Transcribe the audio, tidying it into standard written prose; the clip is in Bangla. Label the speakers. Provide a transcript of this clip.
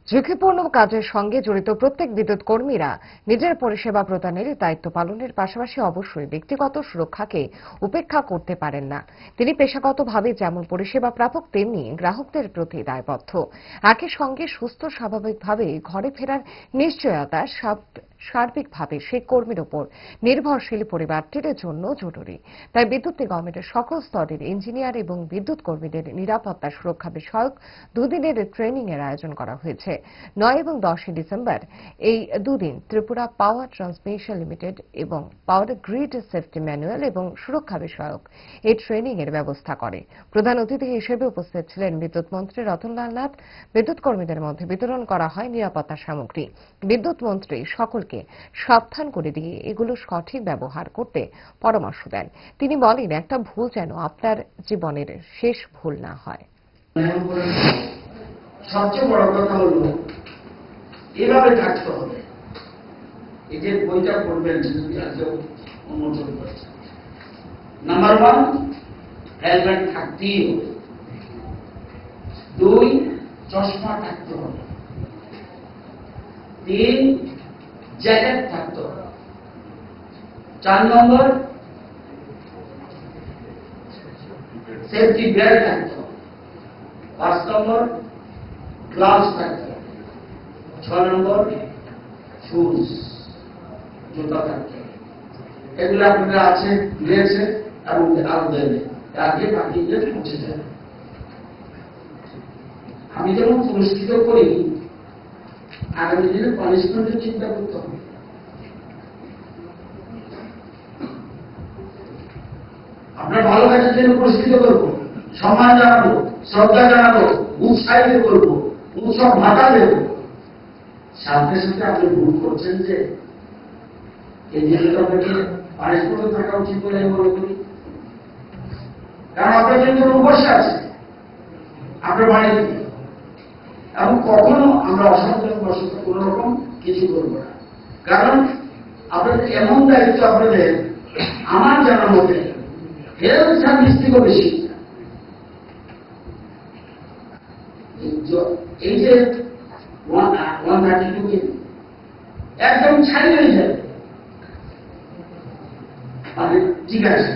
Speaker 1: ঝুঁকিপূর্ণ কাজের সঙ্গে জড়িত প্রত্যেক বিদ্যুৎ কর্মীরা নিজের পরিষেবা প্রদানের দায়িত্ব পালনের পাশাপাশি অবশ্যই ব্যক্তিগত সুরক্ষাকে উপেক্ষা করতে পারেন না। তিনি পেশাগতভাবে যেমন পরিষেবা প্রাপক তেমনি গ্রাহকদের প্রতি দায়বদ্ধ। একই সঙ্গে সুস্থ স্বাভাবিকভাবে ঘরে ফেরার নিশ্চয়তা সার্বিকভাবে সেই কর্মীর ওপর নির্ভরশীল পরিবারটির জন্য জরুরি। তাই বিদ্যুৎ নিগমের সকল স্তরের ইঞ্জিনিয়ার এবং বিদ্যুৎ কর্মীদের নিরাপত্তা সুরক্ষা বিষয়ক দুদিনের ট্রেনিং এর আয়োজন করা হয়েছে। 9 এবং 10 ডিসেম্বর এই দুদিন ত্রিপুরা পাওয়ার ট্রান্সমিশন লিমিটেড এবং পাওয়ার গ্রিড সেফটি ম্যানুয়াল এবং সুরক্ষা বিষয়ক এই ট্রেনিং এর ব্যবস্থা করে। প্রধান অতিথি হিসেবে উপস্থিত ছিলেন বিদ্যুৎ মন্ত্রী রতনলাল নাথ। বিদ্যুৎ কর্মীদের মধ্যে বিতরণ করা হয় নিরাপত্তা সামগ্রী। বিদ্যুৎ মন্ত্রী সকলকে সাবধান করে দিয়ে এগুলো সঠিক ব্যবহার করতে পরামর্শ দেন। তিনি বলেন, একটা ভুল যেন আপনার জীবনের শেষ ভুল না হয়।
Speaker 2: সবচেয়ে বড় কথা হলো এভাবে থাকতে হবে। এই যে বইটা পড়বেন উন্মোচন করছে, নাম্বার 1 হেলমেট থাকতেই হবে, 2 চশমা থাকতে হবে, 3 জ্যাকেট থাকতে হবে, 4 নম্বর সেফটি বেল্ট থাকতে হবে, 5 নম্বর গ্লাভস থাকতে হবে, 6 নম্বর শুজ জুতা থাকতে হবে। এগুলো আপনারা আছে দিয়েছে এবং আরো দেবে, আগে বাকি পৌঁছে যাবে। আমি যেমন পুরস্কৃত করি, আগামী দিনে পানিশমেন্টের চিন্তা করতে হবে। আপনার ভালো কাজের জন্য পুরস্কৃত করবো, সম্মান জানাবো, শ্রদ্ধা জানাবো, উৎসাহিত করবো, উৎসব ভাতা দেব। সাথে সাথে আপনি ভুল করছেন যে এই জিনিসটা আপনাকে পানিশমেন্ট থাকা উচিত বলে আমি মনে করি। কারণ আপনার জন্য উপস্যা আছে আপনার বাড়িতে, এবং কখনো আমরা অসাবধান বশত কোন রকম কিছু করবো না। কারণ আপনাদের এমন দায়িত্ব, আপনাদের আমার জানার মতে হেলথ সার্ভিস থেকে বেশি। এই যে 132 একদম ছাই হয়ে যাবে, মানে ঠিক আছে।